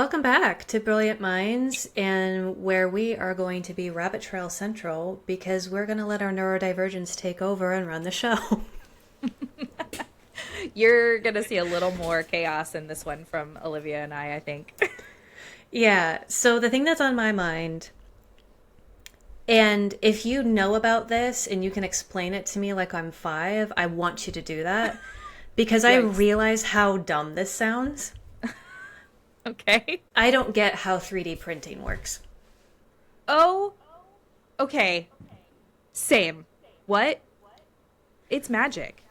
Welcome back to Brilliant Minds, and where we are going to be Rabbit Trail Central because we're going to let our neurodivergence take over and run the show. You're going to see a little more chaos in this one from Olivia and I think. Yeah, so the thing that's on my mind, and if you know about this and you can explain it to me like I'm 5, I want you to do that because I Yikes. realize how dumb this sounds. Okay. I don't get how 3D printing works. Oh, okay. Same. What? It's magic.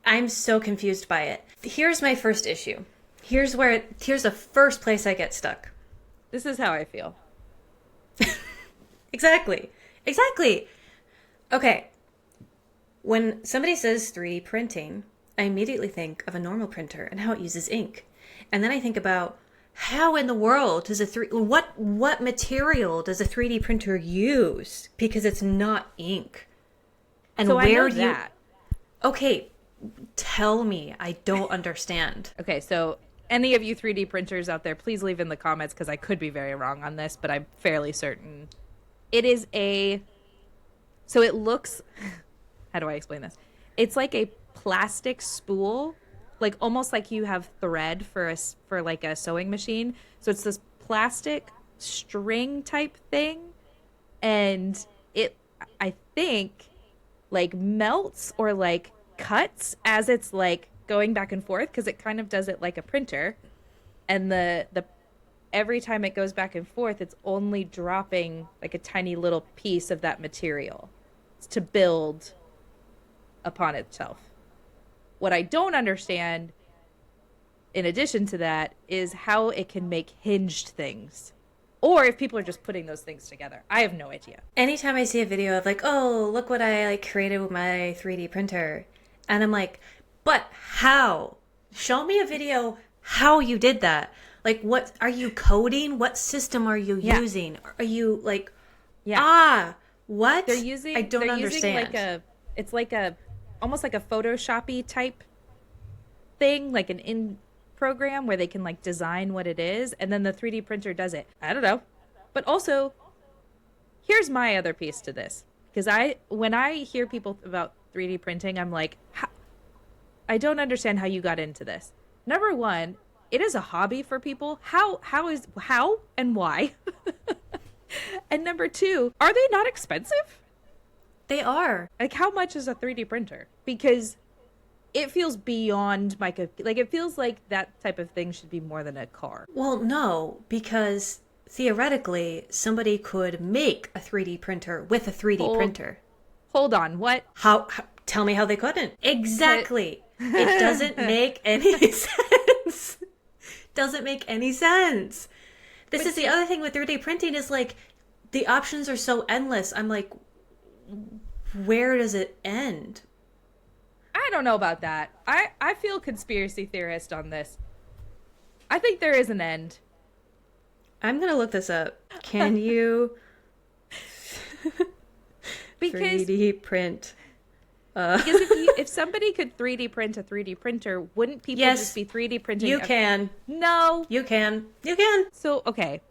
I'm so confused by it. Here's my first issue. Here's the first place I get stuck. This is how I feel. Exactly. Okay. When somebody says 3D printing, I immediately think of a normal printer and how it uses ink. And then I think about how in the world does what material does a 3D printer use? Because it's not ink. And So I know where do you that. Okay, tell me. I don't understand. Okay, so any of you 3D printers out there, please leave in the comments because I could be very wrong on this, but I'm fairly certain. It is so it looks, how do I explain this? It's like a plastic spool, like almost like you have thread for like a sewing machine. So it's this plastic string type thing, and it, I think, like melts or like cuts as it's like going back and forth because it kind of does it like a printer, and the every time it goes back and forth, it's only dropping like a tiny little piece of that material to build upon itself. What I don't understand, in addition to that, is how it can make hinged things. Or if people are just putting those things together. I have no idea. Anytime I see a video of like, oh, look what I like created with my 3D printer, and I'm like, but how? Show me a video how you did that. Like, what are you coding? What system are you using? Are you like, what? They're using. I don't they're understand. Using it's like a, almost like a Photoshop-y type thing, like an in program where they can like design what it is, and then the 3D printer does it. I don't know. But also, here's my other piece to this, because when I hear people about 3D printing, I'm like, I don't understand how you got into this. Number one, it is a hobby for people. How and why? And number two, are they not expensive? They are. Like, how much is a 3D printer? Because it feels beyond my, like, it feels like that type of thing should be more than a car. Well, no, because theoretically, somebody could make a 3D printer with a 3D printer. Hold on, what? How? Tell me how they couldn't. Exactly. It doesn't make any sense. Doesn't make any sense. This is the other thing with 3D printing is like the options are so endless. I'm like, where does it end? I don't know about that. I feel conspiracy theorist on this. I think there is an end. I'm going to look this up. Can you Because 3D print? Because if somebody could 3D print a 3D printer, wouldn't people Yes, just be 3D printing? You can. No. You can. You can. So, okay.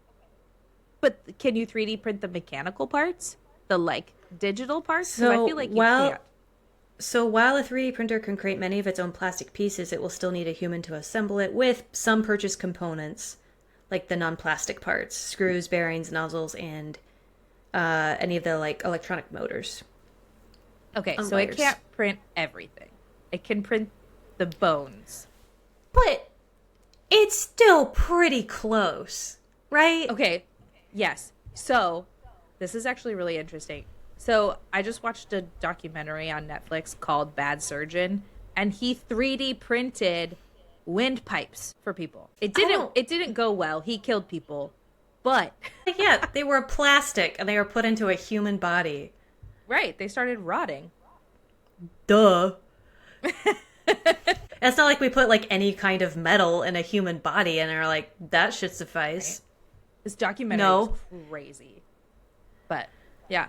But can you 3D print the mechanical parts? The, like, digital parts? 'Cause I feel like you can't. So while a 3D printer can create many of its own plastic pieces, it will still need a human to assemble it with some purchased components, like the non-plastic parts, screws, bearings, nozzles, and any of the like electronic motors. Okay, so wires. it can't print everything. It can print the bones. But it's still pretty close, right? Okay, yes. So, this is actually really interesting. So, I just watched a documentary on Netflix called Bad Surgeon, and he 3D printed windpipes for people. It didn't go well. He killed people. But Yeah, they were plastic and they were put into a human body. right, they started rotting. Duh. It's not like we put like any kind of metal in a human body and are like, that should suffice. Right. This documentary was crazy. But yeah.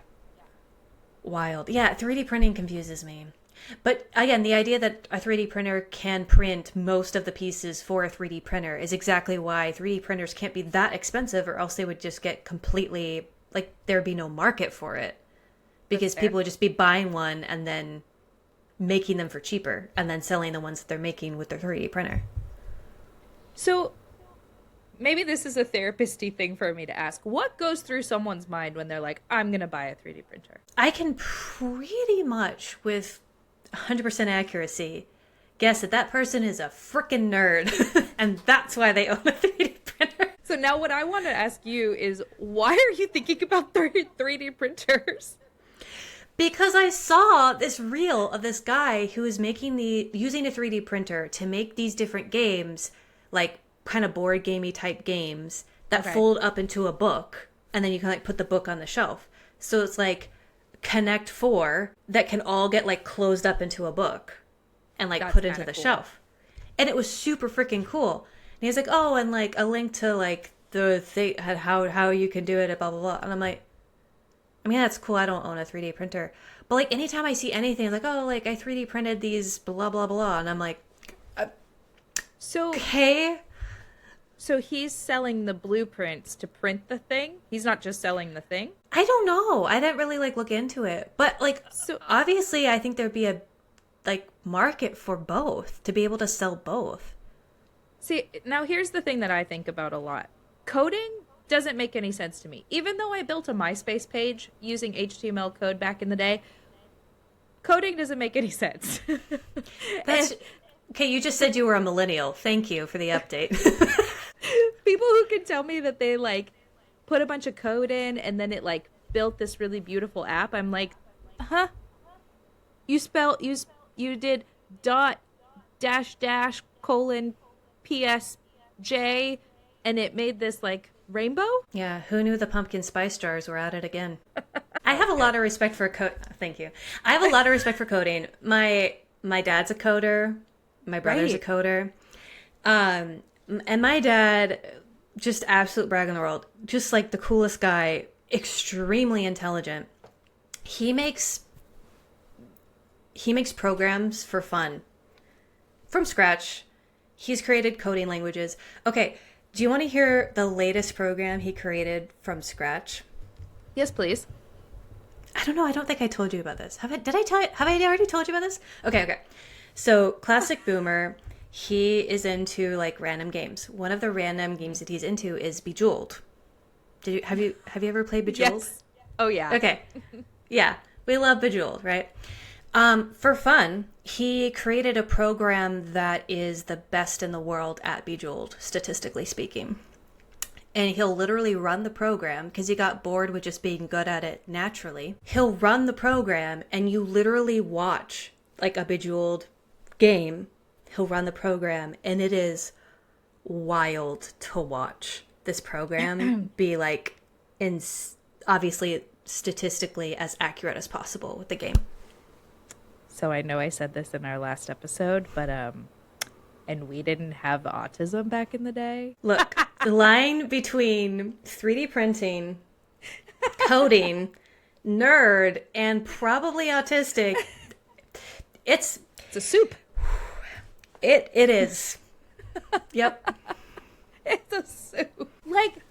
Wild. Yeah, 3D printing confuses me. But again, the idea that a 3D printer can print most of the pieces for a 3D printer is exactly why 3D printers can't be that expensive, or else they would just get completely, like, there'd be no market for it. Because people would just be buying one and then making them for cheaper and then selling the ones that they're making with their 3D printer. So maybe this is a therapist-y thing for me to ask. What goes through someone's mind when they're like, I'm going to buy a 3D printer? I can pretty much, with 100% accuracy, guess that that person is a freaking nerd. And that's why they own a 3D printer. So now what I want to ask you is, why are you thinking about 3D printers? Because I saw this reel of this guy who was using a 3D printer to make these different games, like kind of board gamey type games that fold up into a book, and then you can like put the book on the shelf. So it's like Connect 4 that can all get like closed up into a book and like put into the shelf. And it was super freaking cool. And he's like, oh, and like a link to like the thing, how you can do it, blah, blah, blah. And I'm like, I mean, that's cool. I don't own a 3D printer. But like anytime I see anything like, oh, like I 3D printed these blah, blah, blah. And I'm like, okay. So he's selling the blueprints to print the thing? He's not just selling the thing? I don't know. I didn't really like look into it. But like, so obviously I think there'd be a like market for both, to be able to sell both. See, now here's the thing that I think about a lot. Coding doesn't make any sense to me. Even though I built a MySpace page using HTML code back in the day, coding doesn't make any sense. Okay, you just said you were a millennial. Thank you for the update. People who can tell me that they like put a bunch of code in and then it like built this really beautiful app, I'm like, huh? You did dot dash dash colon PSJ and it made this like rainbow? Yeah, who knew the pumpkin spice jars were at it again? I have a lot of respect for Thank you. I have a lot of respect for coding. My dad's a coder. My brother's a coder. And my dad, just absolute brag in the world. Just like the coolest guy, extremely intelligent. He makes programs for fun from scratch. He's created coding languages. Okay, do you want to hear the latest program he created from scratch? Yes, please. I don't know. I don't think I told you about this. Have I already told you about this? Okay. So, classic boomer, he is into like random games. One of the random games that he's into is Bejeweled. Have you ever played Bejeweled? Yes. Oh yeah. Okay. Yeah, we love Bejeweled, right? For fun, he created a program that is the best in the world at Bejeweled, statistically speaking. And he'll literally run the program because he got bored with just being good at it naturally. He'll run the program and you literally watch like a Bejeweled game. He'll run the program and it is wild to watch this program be like obviously statistically as accurate as possible with the game. So I know I said this in our last episode, but and we didn't have autism back in the day. Look, the line between 3D printing, coding, nerd, and probably autistic, it's a soup. It is. Yep. It's a soup. Like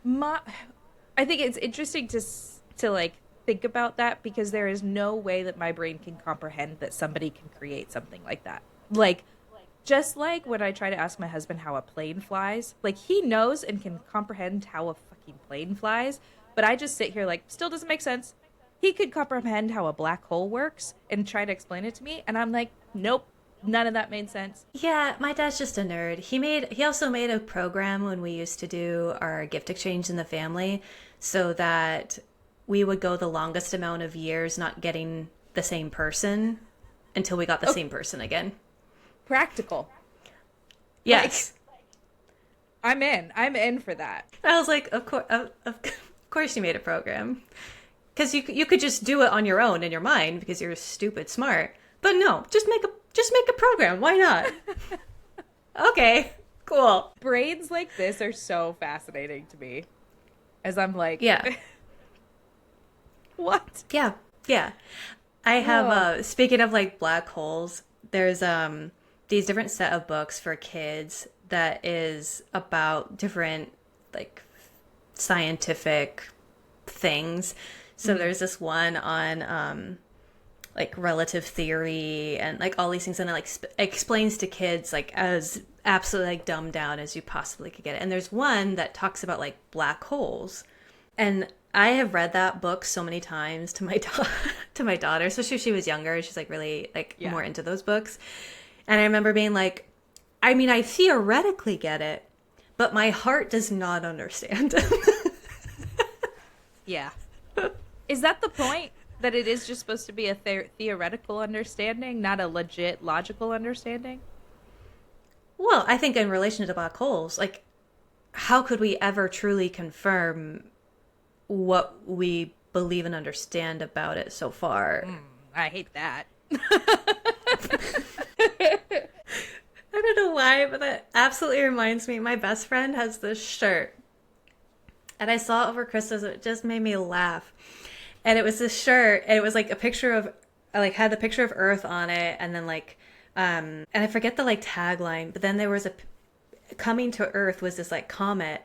I think it's interesting to like think about that because there is no way that my brain can comprehend that somebody can create something like that. Like just like when I try to ask my husband how a plane flies, like he knows and can comprehend how a fucking plane flies, but I just sit here like still doesn't make sense. He could comprehend how a black hole works and try to explain it to me, and I'm like, nope, none of that made sense. Yeah, my dad's just a nerd. He also made a program when we used to do our gift exchange in the family so that we would go the longest amount of years not getting the same person until we got the same person again. Practical. Yes. Like, I'm in for that. I was like, of course you made a program. Because you could just do it on your own in your mind because you're stupid smart. But no, just make a program. Why not? Okay, cool. Brains like this are so fascinating to me. As I'm like, yeah. What? Yeah. I have Oh. speaking of like black holes, there's these different set of books for kids that is about different like scientific things. So Mhm. there's this one on like relative theory and like all these things, and it like explains to kids like as absolutely like dumbed down as you possibly could get it. And there's one that talks about like black holes, and I have read that book so many times to my to my daughter, especially if she was younger. She's like really like Yeah. more into those books, and I remember being like, I mean, I theoretically get it, but my heart does not understand. Yeah. Is that the point? That it is just supposed to be a theoretical understanding, not a legit logical understanding? Well, I think in relation to black holes, like, how could we ever truly confirm what we believe and understand about it so far? I hate that. I don't know why, but that absolutely reminds me. My best friend has this shirt, and I saw it over Christmas. It just made me laugh. And it was this shirt, and it was like a picture of, like, had the picture of Earth on it, and then like, and I forget the like tagline, but then there was a coming to Earth was this like comet,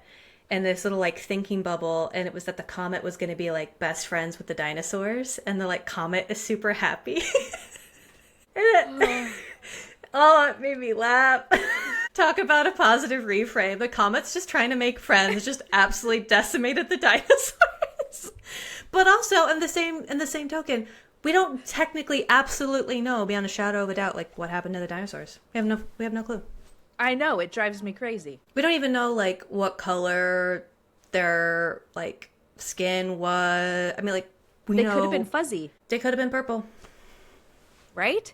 and this little like thinking bubble, and it was that the comet was going to be like best friends with the dinosaurs, and the like comet is super happy. And it, oh, it made me laugh. Talk about a positive reframe. The comet's just trying to make friends, just absolutely decimated the dinosaurs. But also in the same token, we don't technically absolutely know beyond a shadow of a doubt like what happened to the dinosaurs. We have no clue. I know, it drives me crazy. We don't even know like what color their like skin was. I mean, like we They know could have been fuzzy, they could have been purple, right?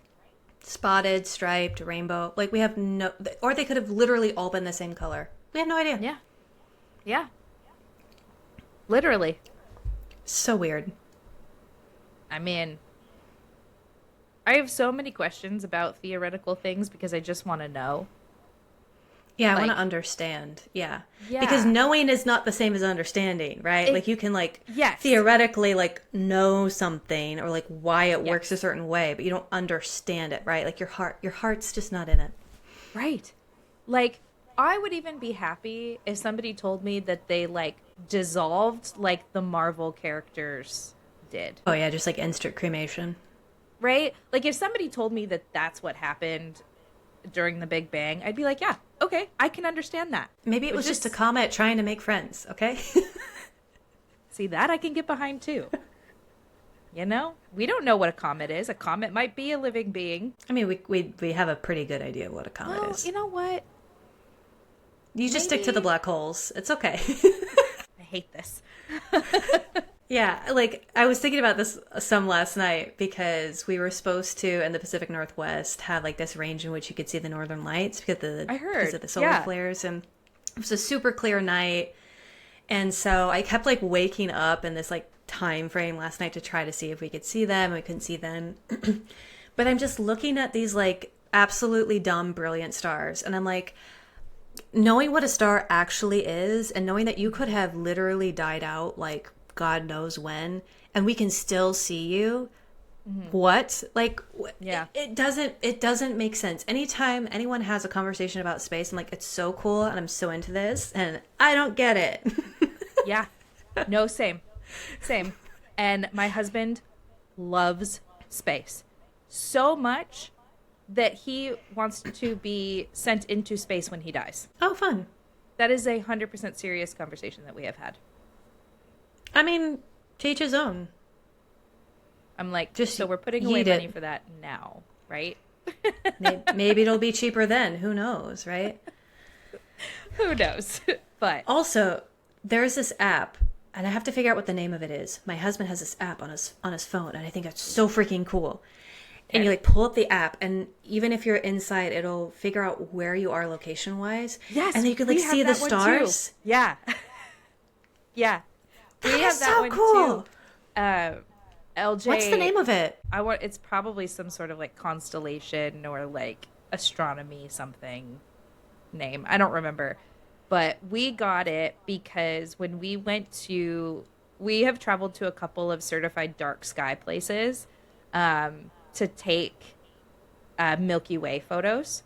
spotted, striped, rainbow. Like we have no, or they could have literally all been the same color. We have no idea. Yeah. Yeah. Literally. So weird. I mean, I have so many questions about theoretical things because I just want to know. Yeah, I want Like, to understand. Yeah. Because yeah. knowing is not the same as understanding, right? It, Like you can like yes. theoretically like know something or like why it works a Yes. certain way, but you don't understand it, right? Like your heart's just not in it. Right. Like, I would even be happy if somebody told me that they, like, dissolved like the Marvel characters did. Oh yeah, just like instant cremation. Right? Like, if somebody told me that that's what happened during the Big Bang, I'd be like, yeah, okay, I can understand that. Maybe it But was just a comet trying to make friends, okay? see, that I can get behind too. You know? We don't know what a comet is. A comet might be a living being. I mean, we have a pretty good idea of what a comet Well, is. you know what? You just stick to the Maybe. black holes. It's okay. I hate this. Yeah, like I was thinking about this some last night because we were supposed to in the Pacific Northwest have like this range in which you could see the northern lights I because heard. of the solar Yeah. flares, and it was a super clear night. And so I kept like waking up in this like time frame last night to try to see if we could see them. We couldn't see them. But I'm just looking at these like absolutely dumb brilliant stars, and I'm like, knowing what a star actually is and knowing that you could have literally died out like God knows when, and we can still see you. What? Like Yeah. it doesn't make sense. Anytime anyone has a conversation about space, I'm like, it's so cool and I'm so into this, and I don't get it. Yeah. No, same. Same. And my husband loves space so much that he wants to be sent into space when he dies. Oh, fun. That is 100% serious conversation that we have had. I mean, to each his own. I'm like, Just so we're putting away yeet money it. for that now, right? Maybe it'll be cheaper then. Who knows, right? Who knows? But Also, there's this app, and I have to figure out what the name of it is. My husband has this app on his phone, and I think it's so freaking cool. And you like pull up the app, and even if you're inside, it'll figure out where you are location wise. yes, and then you can like we have see the that one too. stars. Yeah. Yeah. That We is have that so one cool. too. LJ. What's the name of it? It's probably some sort of like constellation or like astronomy something name. I don't remember. But we got it because when we have traveled to a couple of certified dark sky places. to take Milky Way photos.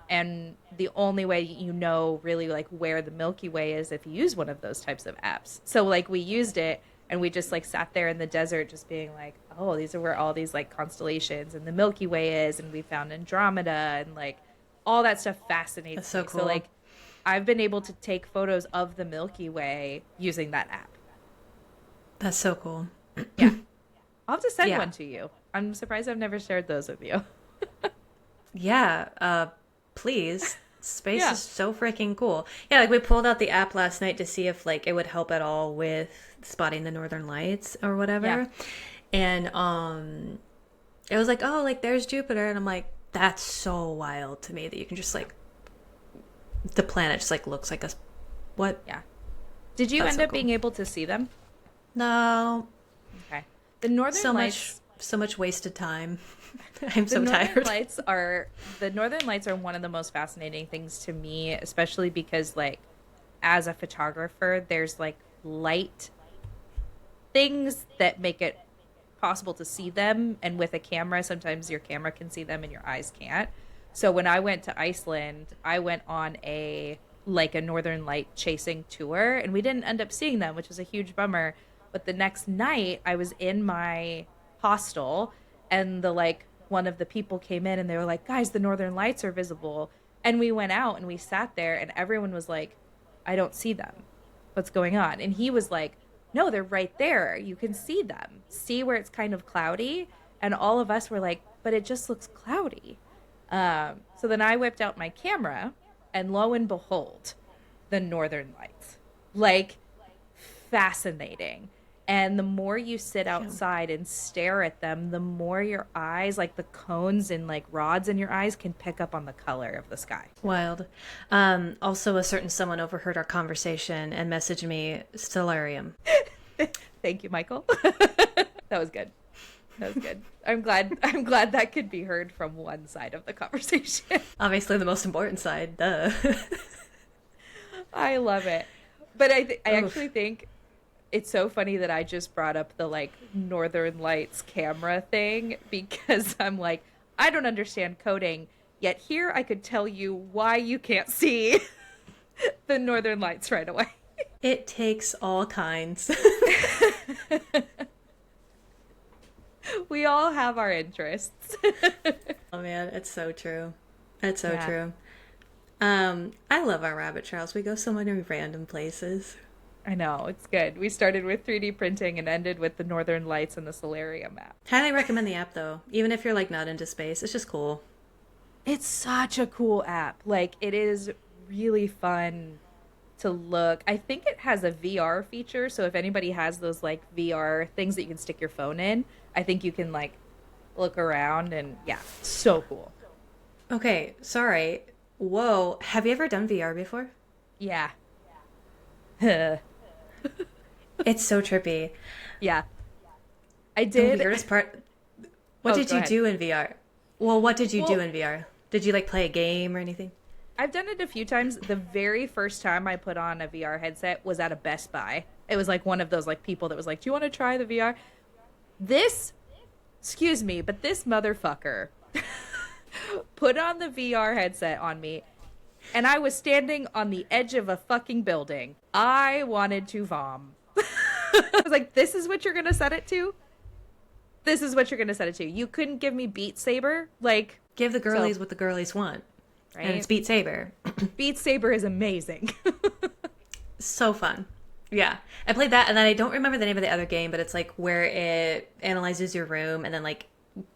And the only way you know really like where the Milky Way is if you use one of those types of apps. So like we used it and we just like sat there in the desert just being like, oh, these are where all these like constellations and the Milky Way is, and we found Andromeda, and like all that stuff fascinates That's so me. cool. So like I've been able to take photos of the Milky Way using that app. That's so cool. Yeah. I'll have to send Yeah. one to you. I'm surprised I've never shared those with you. Yeah, please. Space Yeah. is so freaking cool. Yeah, like we pulled out the app last night to see if like it would help at all with spotting the northern lights or whatever. Yeah. And it was like, "Oh, like there's Jupiter." And I'm like, "That's so wild to me that you can just like the planet just like looks like a what?" Yeah. Did you That's end so up cool. being able to see them? No, Okay. The Northern Lights. so much wasted time. I'm The so Northern tired. Lights are one of the most fascinating things to me, especially because like as a photographer, there's like light things that make it possible to see them, and with a camera sometimes your camera can see them and your eyes can't. So when I went to Iceland, I went on a northern light chasing tour, and we didn't end up seeing them, which was a huge bummer. But the next night I was in my hostel, and the like one of the people came in and they were like, guys, the northern lights are visible. And we went out and we sat there and everyone was like, I don't see them, what's going on? And he was like, no, they're right there, you can see them, see where it's kind of cloudy. And all of us were like, but it just looks cloudy. So then I whipped out my camera, and lo and behold, the northern lights. Like, fascinating. And the more you sit outside and stare at them, the more your eyes, like the cones and like rods in your eyes, can pick up on the color of the sky. Wild. Also, a certain someone overheard our conversation and messaged me Stellarium. Thank you, Michael. That was good. That was good. I'm glad that could be heard from one side of the conversation. Obviously, the most important side. Duh. I love it. But I Oof. actually think it's so funny that I just brought up the like Northern Lights camera thing, because I'm like, I don't understand coding, yet here I could tell you why you can't see the Northern Lights right away. It takes all kinds. We all have our interests. Oh man, it's so true. It's so Yeah. true. I love our rabbit trails. We go so many random places. I know, it's good. We started with 3D printing and ended with the Northern Lights and the Solarium map. Highly recommend the app though, even if you're like not into space. It's just cool. It's such a cool app. Like, it is really fun to look. I think it has a VR feature, so if anybody has those like VR things that you can stick your phone in, I think you can like look around, and yeah, so cool. Okay, sorry. Whoa, have you ever done VR before? Yeah. It's so trippy. Yeah. I The did. weirdest part. What Oh, did go you ahead. do in VR? Well, what did you do Well- in VR? Did you like play a game or anything? I've done it a few times. The very first time I put on a VR headset was at a Best Buy. It was like one of those like people that was like, "Do you want to try the VR?" Excuse me, but this motherfucker put on the VR headset on me, and I was standing on the edge of a fucking building. I wanted to vom. I was like, "This is what you're gonna set it to? This is what you're gonna set it to? You couldn't give me Beat Saber, like." Give the girlies So- what the girlies want. Right? And it's Beat Saber. Beat Saber is amazing. So fun. Yeah. I played that, and then I don't remember the name of the other game, but it's like where it analyzes your room, and then like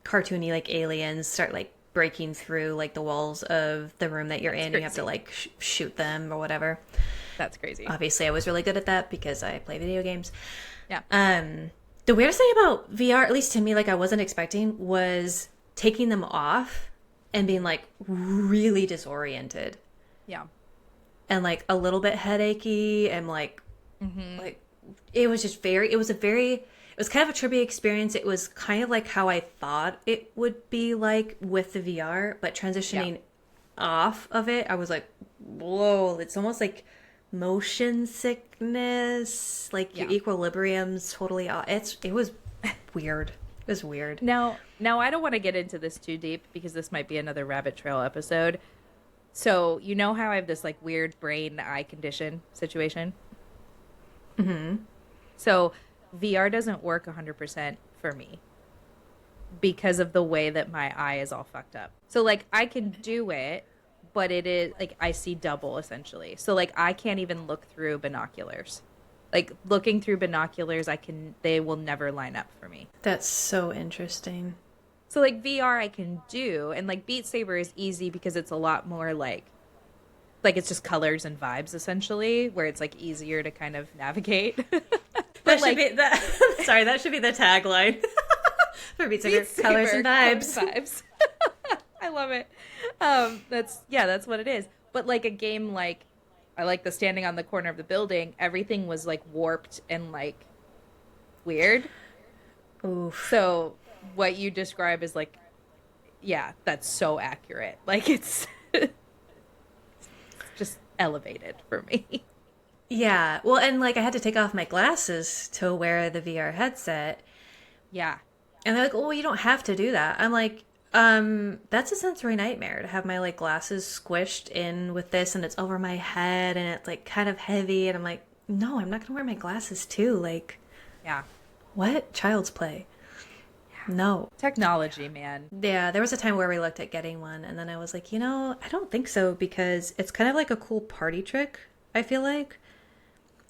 cartoony like aliens start like breaking through like the walls of the room that you're in. You have to crazy. like shoot them or whatever. That's crazy. Obviously, I was really good at that because I play video games. Yeah. The weirdest thing about VR, at least to me, like I wasn't expecting, was taking them off and being like really disoriented Yeah. and like a little bit headachy and like it was just it was kind of a trippy experience. It was kind of like how I thought it would be like with the VR, but transitioning off of it, I was like, whoa, it's almost like motion sickness, like your Yeah. equilibrium's totally off. It was weird. It was weird. Now I don't want to get into this too deep because this might be another rabbit trail episode. So you know how I have this like weird brain eye condition situation? Mm-hmm. So VR doesn't work 100% for me because of the way that my eye is all fucked up. So like I can do it, but it is like I see double essentially. So like I can't even look through binoculars. Like looking through binoculars, they will never line up for me. That's so interesting. So like VR I can do, and like Beat Saber is easy because it's a lot more like it's just colors and vibes essentially, where it's like easier to kind of navigate. That should be sorry, that should be the tagline for Beat Saber. Colors and vibes. I love it. That's what it is. But like a game like I like the standing on the corner of the building, everything was like warped and like weird. Oof. So what you describe is like, yeah, that's so accurate. Like it's just elevated for me. Yeah. Well, and like I had to take off my glasses to wear the VR headset. Yeah. And they're like, "Oh, you don't have to do that." I'm like, that's a sensory nightmare to have my like glasses squished in with this and it's over my head and it's like kind of heavy and I'm like, "No, I'm not going to wear my glasses too." Like, yeah. What? Child's play. Yeah. No. Technology, man. Yeah, there was a time where we looked at getting one and then I was like, I don't think so because it's kind of like a cool party trick, I feel like.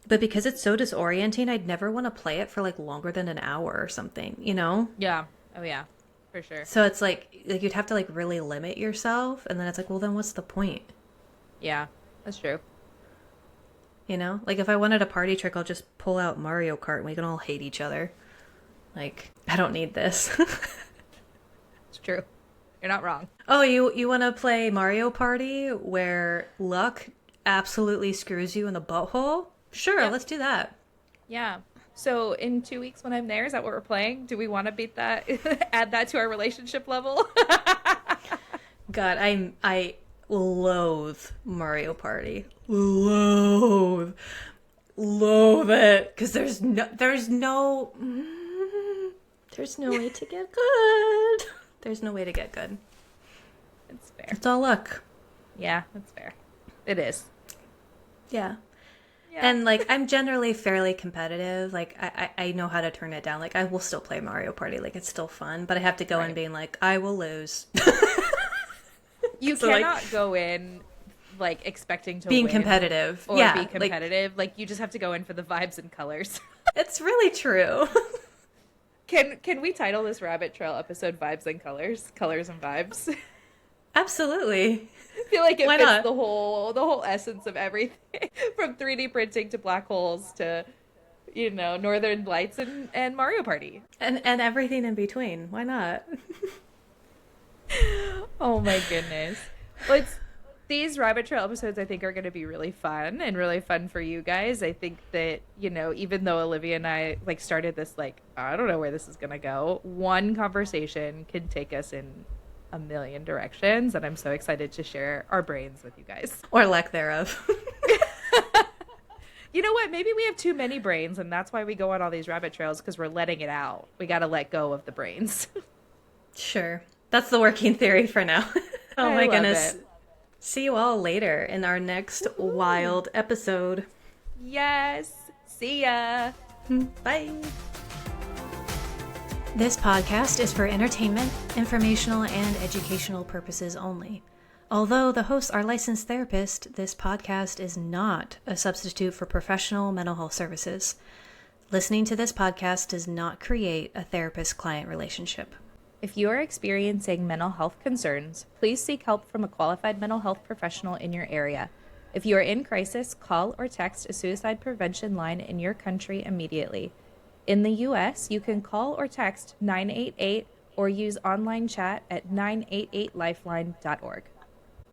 But because it's so disorienting, I'd never want to play it for like longer than an hour or something, Yeah. Oh yeah, for sure. So it's like you'd have to like really limit yourself, and then it's like, well, then what's the point? Yeah, that's true. Like if I wanted a party trick, I'll just pull out Mario Kart and we can all hate each other. Like, I don't need this. It's true. You're not wrong. Oh, you want to play Mario Party where luck absolutely screws you in the butthole? Sure, Let's do that. Yeah. So in 2 weeks when I'm there, is that what we're playing? Do we want to beat that? Add that to our relationship level? God, I loathe Mario Party. Loathe it. Because there's no way to get good. There's no way to get good. It's fair. It's all luck. Yeah, that's fair. It is. Yeah. And like I'm generally fairly competitive. Like I know how to turn it down. Like I will still play Mario Party. Like it's still fun, but I have to go in being like, I will lose. You cannot go in like expecting to being win competitive or be competitive. Like you just have to go in for the vibes and colors. It's really true. Can we title this rabbit trail episode "Vibes and Colors"? Colors and vibes. Absolutely. I feel like it fits the whole essence of everything, from 3D printing to black holes to, Northern Lights and Mario Party. And everything in between. Why not? Oh my goodness. Well, these rabbit trail episodes I think are going to be really fun and really fun for you guys. I think that, even though Olivia and I like started this, like, I don't know where this is going to go, one conversation can take us in a million directions, and I'm so excited to share our brains with you guys. Or lack thereof. You know what? Maybe we have too many brains, and that's why we go on all these rabbit trails, because we're letting it out. We got to let go of the brains. Sure. That's the working theory for now. Oh my goodness. It. See you all later in our next wild episode. Yes. See ya. Bye. This podcast is for entertainment, informational, and educational purposes only. Although the hosts are licensed therapists, this podcast is not a substitute for professional mental health services. Listening to this podcast does not create a therapist-client relationship. If you are experiencing mental health concerns, please seek help from a qualified mental health professional in your area. If you are in crisis, call or text a suicide prevention line in your country immediately. In the U.S., you can call or text 988 or use online chat at 988lifeline.org.